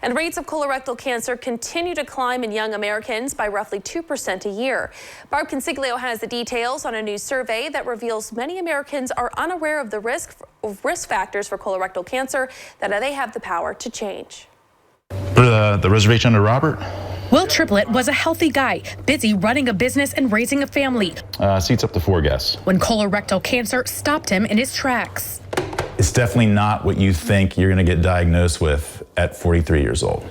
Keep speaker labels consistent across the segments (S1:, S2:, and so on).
S1: And rates of colorectal cancer continue to climb in young Americans by roughly 2% a year. Barb Consiglio has the details on a new survey that reveals many Americans are unaware of the risk factors for colorectal cancer that they have the power to change.
S2: The reservation under Robert?
S3: Will Triplett was a healthy guy, busy running a business and raising a family.
S2: Seats up to 4 guests.
S3: When colorectal cancer stopped him in his tracks.
S2: It's definitely not what you think you're going to get diagnosed with at 43 years old.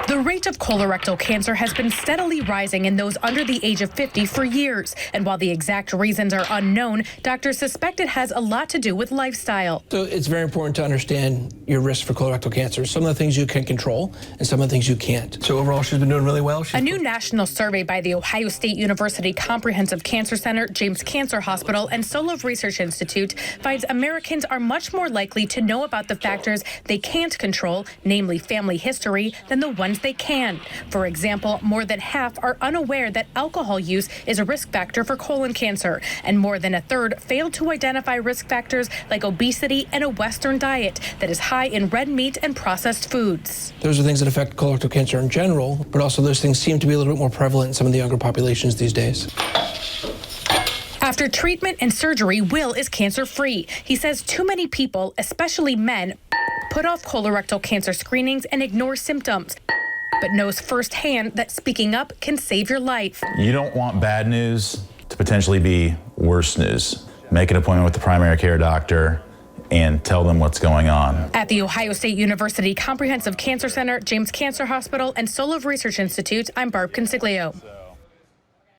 S3: The rate of colorectal cancer has been steadily rising in those under the age of 50 for years. And while the exact reasons are unknown, doctors suspect it has a lot to do with lifestyle.
S4: So it's very important to understand your risk for colorectal cancer. Some of the things you can control and some of the things you can't. So overall, she's been doing really well.
S3: A new national survey by the Ohio State University Comprehensive Cancer Center, James Cancer Hospital, and Solove Research Institute finds Americans are much more likely to know about the factors they can't control, namely family history, than the ones they can. For example, more than half are unaware that alcohol use is a risk factor for colon cancer, and more than a third fail to identify risk factors like obesity and a Western diet that is high in red meat and processed foods.
S4: Those are things that affect colorectal cancer in general, but also those things seem to be a little bit more prevalent in some of the younger populations these days.
S3: After treatment and surgery, Will is cancer-free. He says too many people, especially men, put off colorectal cancer screenings and ignore symptoms, but knows firsthand that speaking up can save your life.
S2: You don't want bad news to potentially be worse news. Make an appointment with the primary care doctor and tell them what's going on.
S3: At the Ohio State University Comprehensive Cancer Center, James Cancer Hospital, and Solove Research Institute, I'm Barb Consiglio.